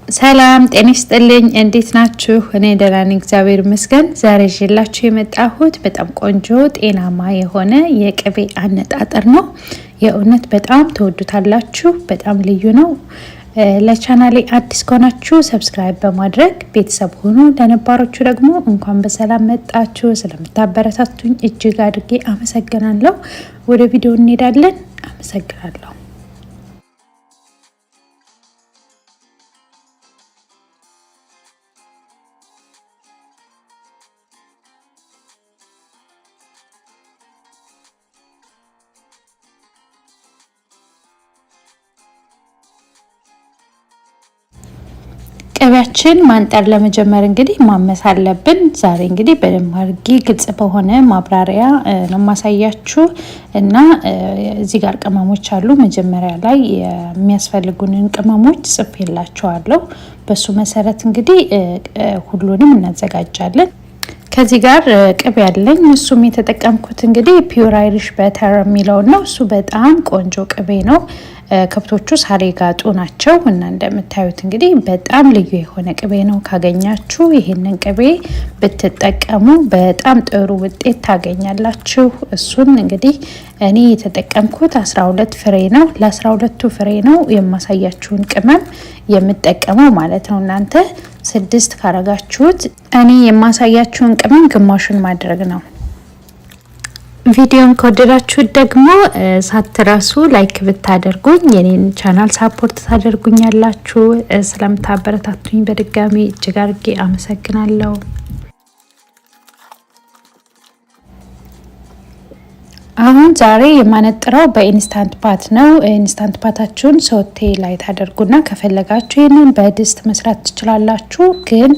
ሰላም ጤና ይስጥልኝ። እንዴት ናችሁ? እኔ ደህና ነኝ እግዚአብሔር ይመስገን። ዛሬ ይዤላችሁ የመጣሁት በጣም ቆንጆ ጤናማ የሆነ የቅቤ አነጣጠር ነው። የእውነት በጣም ተወዱታላችሁ። በጣም ልዩ ነው። ለቻናሌ አዲስ ከሆናችሁ ሰብስክራይብ በማድረግ ቤተሰብ ሁኑ። ለነባሮቹ ደግሞ እንኳን በሰላም መጣችሁ። ስለምታበረታቱኝ እጅግ አድርጌ አመሰግናለሁ። ወደ ቪዲዮ እንሄዳለን። አመሰግናለሁ። ቅቤያችን ማንጠር ለመጀመር እንግዲህ ማመስ አለብን። ዛሬ እንግዲህ በደንብ አድርጌ ግልጽ በሆነ ማብራሪያ ነው ማሳያችሁ እና እዚህ ጋር ቅመሞች አሉ። መጀመሪያ ላይ የሚያስፈልጉንን ቅመሞች ጽፌላችኋለሁ። በሱ መሰረት እንግዲህ ሁሉንም እናዘጋጃለን። ከዚህ ጋር ቅቤ ያለኝ እሱም የተጠቀምኩት እንግዲህ ፒውር አይሪሽ በተር የሚለው ነው። እሱ በጣም ቆንጆ ቅቤ ነው። ከብቶቹ ሳር የጋጡ ናቸው እና እንደምታዩት እንግዲህ በጣም ልዩ የሆነ ቅቤ ነው። ካገኛችሁ ይሄንን ቅቤ ብትጠቀሙ በጣም ጥሩ ውጤት ታገኛላችሁ። እሱን እንግዲህ እኔ የተጠቀምኩት 12 ፍሬ ነው። ለ12ቱ ፍሬ ነው የማሳያችሁን ቅመም የምጠቀመው ማለት ነው። እናንተ 6 ካረጋችሁት እኔ የማሳያችሁን ቅመም ግማሹን ማድረግ ነው። ቪዲዮን ከወደዳችሁት ደግሞ ሳትረሱ ላይክ ብታደርጉኝ የኔን ቻናል ሳፖርት ታደርጉኛላችሁ። ስለምታበረታቱኝ በድጋሚ እጅግ አድርጌ አመሰግናለሁ። አሁን ዛሬ የማነጥረው በኢንስታንት ፓት ነው። ኢንስታንት ፓታችሁን ሶቴ ላይ ታደርጉና ከፈለጋችሁ ይህንን በድስት መስራት ትችላላችሁ። ግን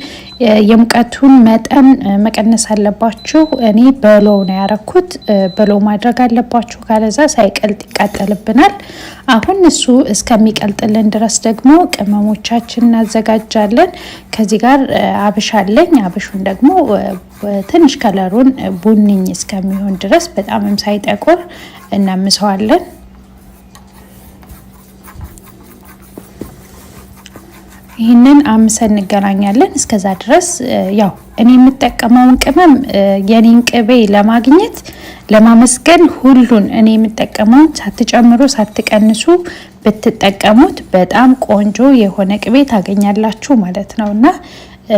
የሙቀቱን መጠን መቀነስ አለባችሁ። እኔ በሎው ነው ያረኩት። በሎው ማድረግ አለባችሁ፣ ካለዛ ሳይቀልጥ ይቃጠልብናል። አሁን እሱ እስከሚቀልጥልን ድረስ ደግሞ ቅመሞቻችን እናዘጋጃለን። ከዚህ ጋር አብሽ አለኝ። አብሹን ደግሞ ትንሽ ከለሩን ቡኒኝ እስከሚሆን ድረስ በጣምም ሳይጠቁር እናምሰዋለን። ይህንን አምሰን እንገናኛለን። እስከዛ ድረስ ያው እኔ የምጠቀመውን ቅመም የኔን ቅቤ ለማግኘት ለማመስገን ሁሉን እኔ የምጠቀመውን ሳትጨምሩ ሳትቀንሱ ብትጠቀሙት በጣም ቆንጆ የሆነ ቅቤ ታገኛላችሁ ማለት ነውና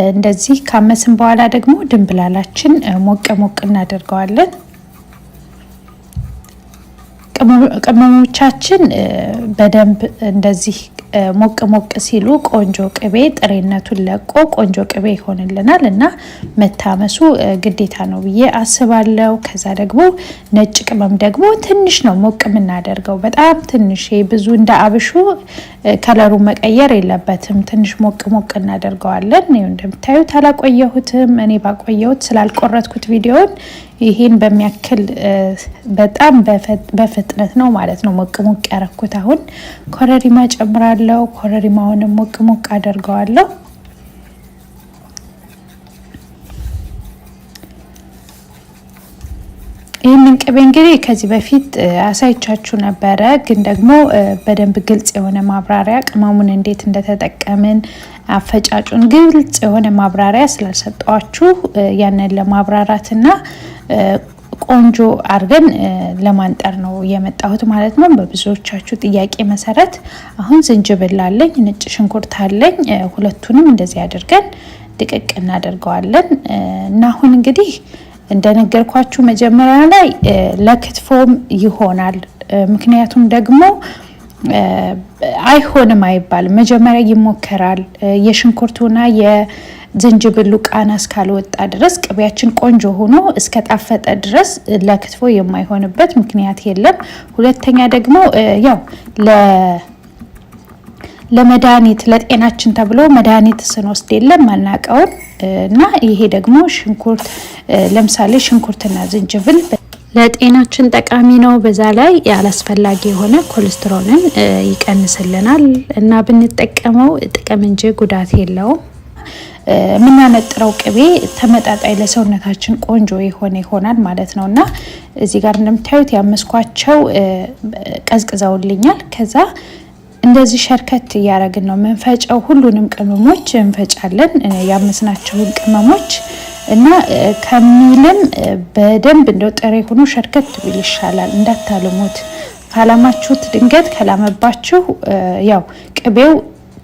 እንደዚህ ካመስን በኋላ ደግሞ ድንብላላችን ሞቅ ሞቅ እናደርገዋለን። ቅመሞቻችን በደንብ እንደዚህ ሞቅ ሞቅ ሲሉ ቆንጆ ቅቤ ጥሬነቱን ለቆ ቆንጆ ቅቤ ይሆንልናል እና መታመሱ ግዴታ ነው ብዬ አስባለሁ። ከዛ ደግሞ ነጭ ቅመም ደግሞ ትንሽ ነው ሞቅ የምናደርገው፣ በጣም ትንሽ፣ ብዙ እንደ አብሹ ከለሩ መቀየር የለበትም። ትንሽ ሞቅ ሞቅ እናደርገዋለን። ይኸው እንደምታዩት አላቆየሁትም። እኔ ባቆየሁት ስላልቆረጥኩት ቪዲዮን ይሄን በሚያክል በጣም በፍጥነት ነው ማለት ነው ሞቅ ሞቅ ያረኩት። አሁን ኮረሪማ ጨምራለሁ። ኮረሪማውንም ሞቅ ሞቅ አደርገዋለሁ። ይህንን ቅቤ እንግዲህ ከዚህ በፊት አሳይቻችሁ ነበረ፣ ግን ደግሞ በደንብ ግልጽ የሆነ ማብራሪያ ቅመሙን እንዴት እንደተጠቀምን አፈጫጩን ግልጽ የሆነ ማብራሪያ ስላልሰጠዋችሁ ያንን ለማብራራትና ቆንጆ አርገን ለማንጠር ነው የመጣሁት ማለት ነው። በብዙዎቻችሁ ጥያቄ መሰረት አሁን ዝንጅብል አለኝ፣ ነጭ ሽንኩርት አለኝ። ሁለቱንም እንደዚህ አድርገን ድቅቅ እናደርገዋለን እና አሁን እንግዲህ እንደነገርኳችሁ መጀመሪያ ላይ ለክትፎም ይሆናል። ምክንያቱም ደግሞ አይሆንም አይባልም፣ መጀመሪያ ይሞከራል። የሽንኩርቱና የዝንጅብሉ ቃና እስካልወጣ ድረስ ቅቤያችን ቆንጆ ሆኖ እስከጣፈጠ ድረስ ለክትፎ የማይሆንበት ምክንያት የለም። ሁለተኛ ደግሞ ያው ለመድኃኒት ለጤናችን ተብሎ መድኃኒት ስንወስድ የለም ማናቀውን እና ይሄ ደግሞ ሽንኩርት ለምሳሌ ሽንኩርትና ዝንጅብል ለጤናችን ጠቃሚ ነው። በዛ ላይ ያላስፈላጊ የሆነ ኮሌስትሮልን ይቀንስልናል እና ብንጠቀመው ጥቅም እንጂ ጉዳት የለውም። የምናነጥረው ቅቤ ተመጣጣኝ ለሰውነታችን ቆንጆ የሆነ ይሆናል ማለት ነውና እዚህ ጋር እንደምታዩት ያመስኳቸው ቀዝቅዘውልኛል። ከዛ እንደዚህ ሸርከት ያረግን ነው መንፈጫው። ሁሉንም ቅመሞች እንፈጫለን ያመስናቸውን ቅመሞች እና ከሚልም በደንብ እንደው ጥሬ ሆኖ ሸርከት ቢል ይሻላል። እንዳታልሙት። ካላማችሁት ድንገት ከላመባችሁ ያው ቅቤው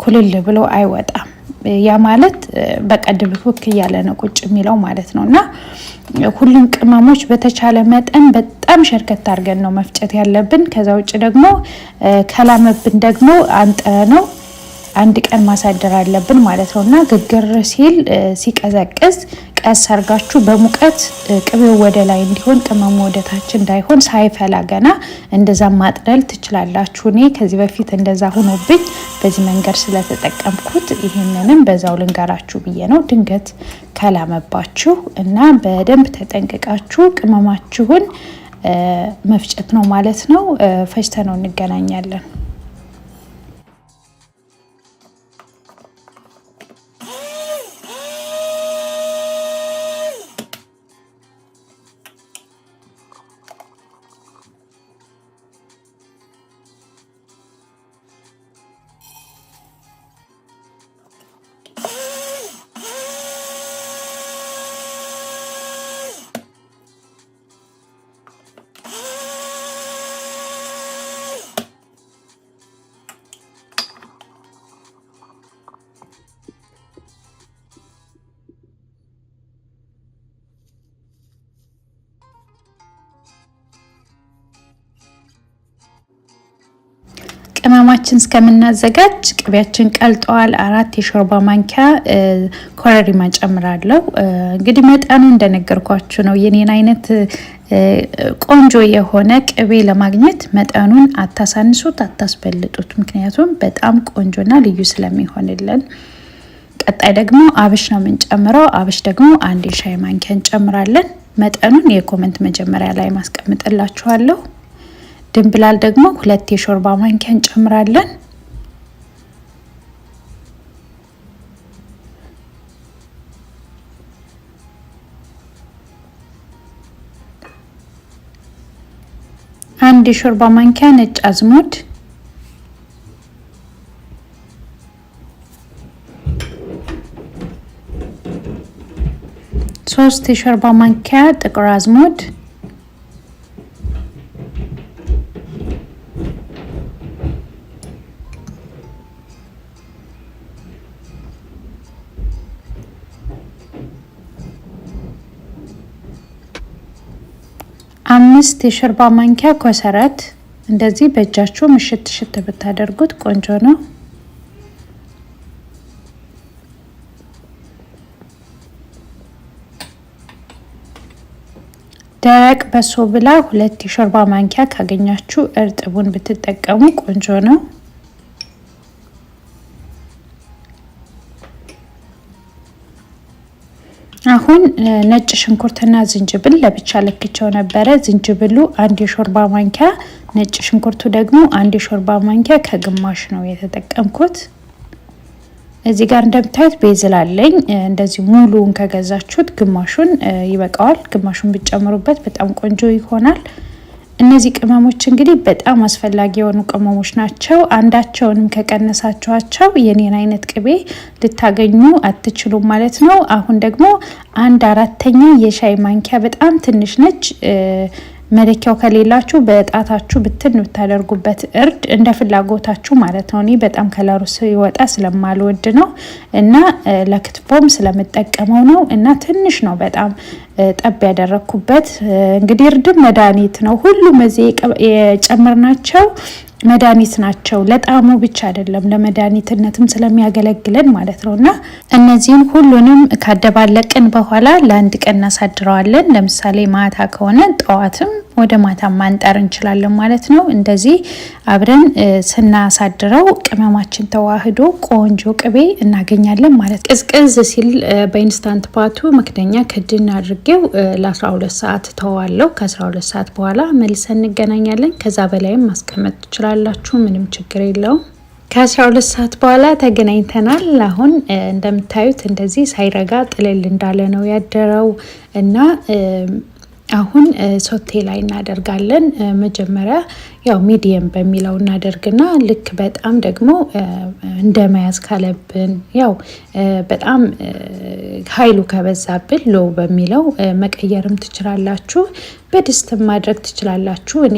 ኩልል ብሎ አይወጣም። ያ ማለት በቃ ድብክክ እያለ ነው ቁጭ የሚለው ማለት ነውና ሁሉም ቅመሞች በተቻለ መጠን በጣም ሸርከት አድርገን ነው መፍጨት ያለብን። ከዛ ውጭ ደግሞ ከላመብን ደግሞ አንጥረ ነው አንድ ቀን ማሳደር አለብን ማለት ነውና ግግር ሲል ሲቀዘቅዝ ቀስ አርጋችሁ በሙቀት ቅቤው ወደ ላይ እንዲሆን ቅመሙ ወደ ታች እንዳይሆን ሳይፈላ ገና እንደዛ ማጥለል ትችላላችሁ። እኔ ከዚህ በፊት እንደዛ ሆኖብኝ በዚህ መንገድ ስለተጠቀምኩት ይሄንንም በዛው ልንገራችሁ ብዬ ነው። ድንገት ከላመባችሁ እና በደንብ ተጠንቅቃችሁ ቅመማችሁን መፍጨት ነው ማለት ነው። ፈጭተነው እንገናኛለን። ቅመማችን እስከምናዘጋጅ ቅቤያችን ቀልጧል። 4 የሾርባ ማንኪያ ኮረሪማ ጨምራለሁ። እንግዲህ መጠኑ እንደነገርኳችሁ ነው። የኔን አይነት ቆንጆ የሆነ ቅቤ ለማግኘት መጠኑን አታሳንሱት፣ አታስበልጡት። ምክንያቱም በጣም ቆንጆና ልዩ ስለሚሆንልን። ቀጣይ ደግሞ አብሽ ነው የምንጨምረው። አብሽ ደግሞ 1 የሻይ ማንኪያ እንጨምራለን። መጠኑን የኮመንት መጀመሪያ ላይ ማስቀምጥላችኋለሁ። ድንብላል ደግሞ 2 የሾርባ ማንኪያ እንጨምራለን። አንድ የሾርባ ማንኪያ ነጭ አዝሙድ፣ 3 የሾርባ ማንኪያ ጥቁር አዝሙድ፣ 5 የሾርባ ማንኪያ ኮሰረት። እንደዚህ በእጃችሁ ምሽት ሽት ብታደርጉት ቆንጆ ነው። ደረቅ በሶ ብላ 2 የሾርባ ማንኪያ ካገኛችሁ እርጥቡን ብትጠቀሙ ቆንጆ ነው። አሁን ነጭ ሽንኩርትና ዝንጅብል ለብቻ ለክቸው ነበረ። ዝንጅብሉ 1 የሾርባ ማንኪያ፣ ነጭ ሽንኩርቱ ደግሞ 1 የሾርባ ማንኪያ ከግማሽ ነው የተጠቀምኩት። እዚህ ጋር እንደምታዩት ቤዝል አለኝ። እንደዚህ ሙሉውን ከገዛችሁት ግማሹን ይበቃዋል። ግማሹን ብትጨምሩበት በጣም ቆንጆ ይሆናል። እነዚህ ቅመሞች እንግዲህ በጣም አስፈላጊ የሆኑ ቅመሞች ናቸው። አንዳቸውንም ከቀነሳችኋቸው የኔን አይነት ቅቤ ልታገኙ አትችሉም ማለት ነው። አሁን ደግሞ 1/4 የሻይ ማንኪያ በጣም ትንሽ ነች። መለኪያው ከሌላችሁ በጣታችሁ ብትን ብታደርጉበት እርድ እንደ ፍላጎታችሁ ማለት ነው። እኔ በጣም ከለሩ ሲወጣ ስለማልወድ ነው እና ለክትፎም ስለምጠቀመው ነው እና ትንሽ ነው በጣም ጠብ ያደረኩበት። እንግዲህ እርድም መድኃኒት ነው። ሁሉም እዚህ የጨመርናቸው መድኃኒት ናቸው። ለጣዕሙ ብቻ አይደለም ለመድኃኒትነትም ስለሚያገለግለን ማለት ነውና እነዚህን ሁሉንም ካደባለቅን በኋላ ለአንድ ቀን እናሳድረዋለን። ለምሳሌ ማታ ከሆነ ጠዋትም ወደ ማታ ማንጠር እንችላለን ማለት ነው። እንደዚህ አብረን ስናሳድረው ቅመማችን ተዋህዶ ቆንጆ ቅቤ እናገኛለን ማለት ነው። ቅዝቅዝ ሲል በኢንስታንት ፓቱ መክደኛ ክድን አድርጌው ለ12 ሰዓት ተዋለው። ከ12 ሰዓት በኋላ መልሰን እንገናኛለን። ከዛ በላይም ማስቀመጥ ትችላላችሁ፣ ምንም ችግር የለውም። ከ12 ሰዓት በኋላ ተገናኝተናል። አሁን እንደምታዩት እንደዚህ ሳይረጋ ጥልል እንዳለ ነው ያደረው እና አሁን ሶቴ ላይ እናደርጋለን። መጀመሪያ ያው ሚዲየም በሚለው እናደርግና ልክ በጣም ደግሞ እንደመያዝ ካለብን ያው በጣም ኃይሉ ከበዛብን ሎ በሚለው መቀየርም ትችላላችሁ። በድስትም ማድረግ ትችላላችሁ። እኔ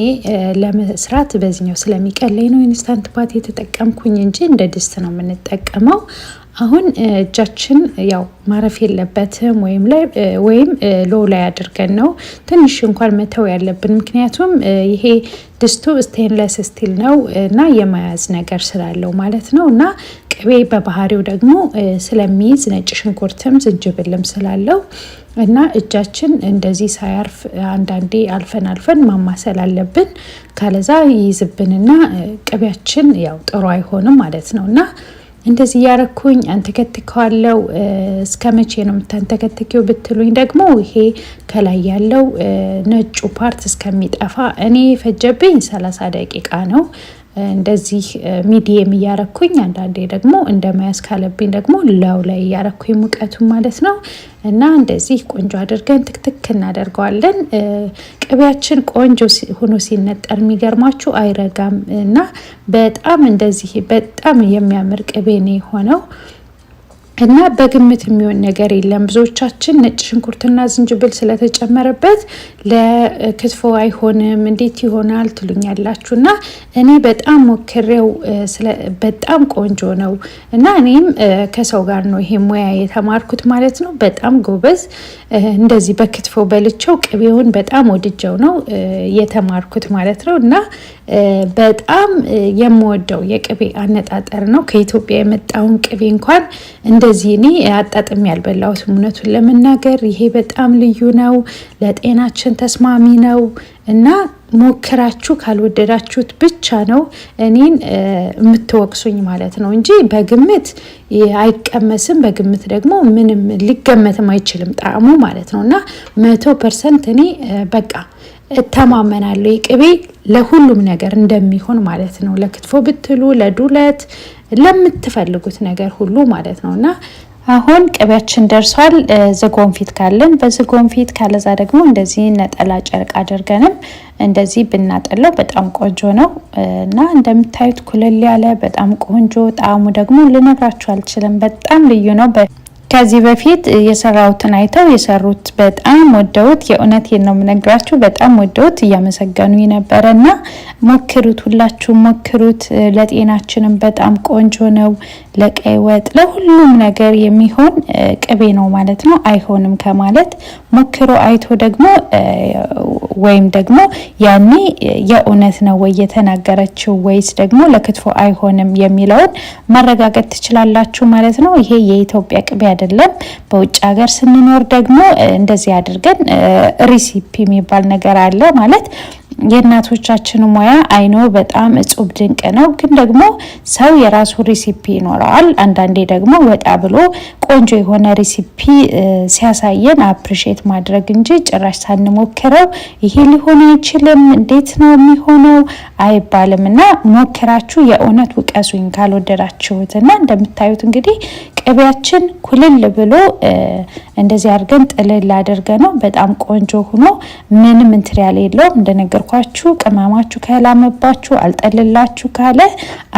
ለመስራት በዚህኛው ስለሚቀለኝ ነው ኢንስታንት ፓት የተጠቀምኩኝ እንጂ እንደ ድስት ነው የምንጠቀመው። አሁን እጃችን ያው ማረፍ የለበትም ወይም ሎ ላይ አድርገን ነው ትንሽ እንኳን መተው ያለብን። ምክንያቱም ይሄ ድስቱ ስቴንለስ ስቲል ነው እና የመያዝ ነገር ስላለው ማለት ነው። እና ቅቤ በባህሪው ደግሞ ስለሚይዝ ነጭ ሽንኩርትም ዝንጅብልም ስላለው እና እጃችን እንደዚህ ሳያርፍ አንዳንዴ አልፈን ማማሰል አለብን። ካለዛ ይይዝብንና ቅቤያችን ያው ጥሩ አይሆንም ማለት ነው። እና እንደዚህ ያረኩኝ አንተከትከዋለው። እስከ መቼ ነው የምታንተከትኪው ብትሉኝ ደግሞ ይሄ ከላይ ያለው ነጩ ፓርት እስከሚጠፋ እኔ ፈጀብኝ 30 ደቂቃ ነው። እንደዚህ ሚዲየም እያረኩኝ አንዳንዴ ደግሞ እንደመያዝ ካለብኝ ደግሞ ላው ላይ እያረኩኝ ሙቀቱ ማለት ነው። እና እንደዚህ ቆንጆ አድርገን ትክትክ እናደርገዋለን። ቅቤያችን ቆንጆ ሆኖ ሲነጠር የሚገርማችሁ አይረጋም እና በጣም እንደዚህ በጣም የሚያምር ቅቤ ነው የሆነው። እና በግምት የሚሆን ነገር የለም። ብዙዎቻችን ነጭ ሽንኩርትና ዝንጅብል ስለተጨመረበት ለክትፎ አይሆንም እንዴት ይሆናል ትሉኛላችሁ። እና እኔ በጣም ሞክሬው በጣም ቆንጆ ነው። እና እኔም ከሰው ጋር ነው ይሄ ሙያ የተማርኩት ማለት ነው። በጣም ጎበዝ እንደዚህ በክትፎ በልቸው ቅቤውን በጣም ወድጀው ነው የተማርኩት ማለት ነው። እና በጣም የምወደው የቅቤ አነጣጠር ነው። ከኢትዮጵያ የመጣውን ቅቤ እንኳን እንደዚህ እኔ አጣጥሜ ያልበላሁት እውነቱን ለመናገር ይሄ በጣም ልዩ ነው፣ ለጤናችን ተስማሚ ነው። እና ሞክራችሁ ካልወደዳችሁት ብቻ ነው እኔን የምትወቅሱኝ ማለት ነው እንጂ በግምት አይቀመስም። በግምት ደግሞ ምንም ሊገመትም አይችልም ጣዕሙ ማለት ነው። እና 100% እኔ በቃ እተማመናለሁ ቅቤ ለሁሉም ነገር እንደሚሆን ማለት ነው። ለክትፎ ብትሉ፣ ለዱለት፣ ለምትፈልጉት ነገር ሁሉ ማለት ነው። እና አሁን ቅቤያችን ደርሷል። ዝጎንፊት ካለን በዝጎንፊት ካለዛ ደግሞ እንደዚህ ነጠላ ጨርቅ አድርገንም እንደዚህ ብናጠለው በጣም ቆንጆ ነው። እና እንደምታዩት ኩለል ያለ በጣም ቆንጆ ጣዕሙ ደግሞ ልነግራችሁ አልችልም። በጣም ልዩ ነው። ከዚህ በፊት የሰራውትን አይተው የሰሩት በጣም ወደውት የእውነቴን ነው የምነግራችሁ በጣም ወደውት እያመሰገኑኝ ነበርና ሞክሩት፣ ሁላችሁም ሞክሩት። ለጤናችንም በጣም ቆንጆ ነው። ለቀይ ወጥ ለሁሉም ነገር የሚሆን ቅቤ ነው ማለት ነው። አይሆንም ከማለት ሞክሮ አይቶ ደግሞ ወይም ደግሞ ያኔ የእውነት ነው ወይ የተናገረችው ወይስ ደግሞ ለክትፎ አይሆንም የሚለውን ማረጋገጥ ትችላላችሁ ማለት ነው። ይሄ የኢትዮጵያ ቅቤ አይደለም። በውጭ ሀገር ስንኖር ደግሞ እንደዚህ አድርገን ሪሲፒ የሚባል ነገር አለ ማለት የእናቶቻችን ሙያ አይኖ በጣም እጹብ ድንቅ ነው። ግን ደግሞ ሰው የራሱ ሪሲፒ ይኖራል። አንዳንዴ ደግሞ ወጣ ብሎ ቆንጆ የሆነ ሪሲፒ ሲያሳየን አፕሪሼት ማድረግ እንጂ ጭራሽ ሳንሞክረው ይሄ ሊሆን አይችልም እንዴት ነው የሚሆነው አይባልም። እና ሞክራችሁ የእውነት ውቀሱኝ ካልወደዳችሁት። እና እንደምታዩት እንግዲህ ቅቤያችን ኩልል ብሎ እንደዚህ አድርገን ጥልል አድርገ ነው በጣም ቆንጆ ሆኖ ምንም እንትን ያለ የለውም። እንደነገርኳችሁ ቅመማችሁ ከላመባችሁ አልጠልላችሁ ካለ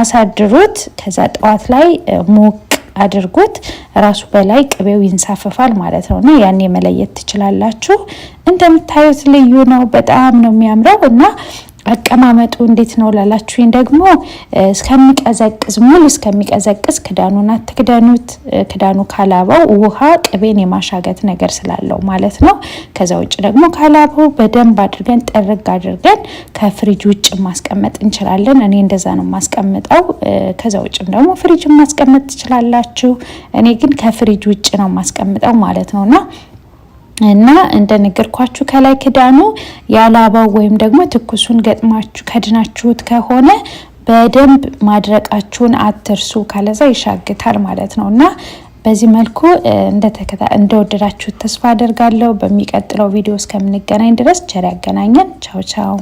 አሳድሩት። ከዛ ጠዋት ላይ ሞቅ አድርጉት። ራሱ በላይ ቅቤው ይንሳፈፋል ማለት ነውና ያኔ መለየት ትችላላችሁ። እንደምታዩት ልዩ ነው። በጣም ነው የሚያምረው። እና አቀማመጡ እንዴት ነው ላላችሁኝ ደግሞ እስከሚቀዘቅዝ ሙሉ እስከሚቀዘቅዝ ክዳኑን አትክደኑት። ክዳኑ ካላባው ውሃ ቅቤን የማሻገት ነገር ስላለው ማለት ነው። ከዛ ውጭ ደግሞ ካላባው በደንብ አድርገን ጥርግ አድርገን ከፍሪጅ ውጭ ማስቀመጥ እንችላለን። እኔ እንደዛ ነው ማስቀምጠው። ከዛ ውጭም ደግሞ ፍሪጅ ማስቀመጥ ትችላላችሁ። እኔ ግን ከፍሪጅ ውጭ ነው ማስቀምጠው ማለት ነውና እና እንደነገርኳችሁ ከላይ ክዳኑ ያላባው ወይም ደግሞ ትኩሱን ገጥማችሁ ከድናችሁት ከሆነ በደንብ ማድረቃችሁን አትርሱ። ካለዛ ይሻግታል ማለት ነውና በዚህ መልኩ እንደወደዳችሁት ተስፋ አደርጋለሁ። በሚቀጥለው ቪዲዮ እስከምንገናኝ ድረስ ቸር ያገናኘን። ቻው ቻው።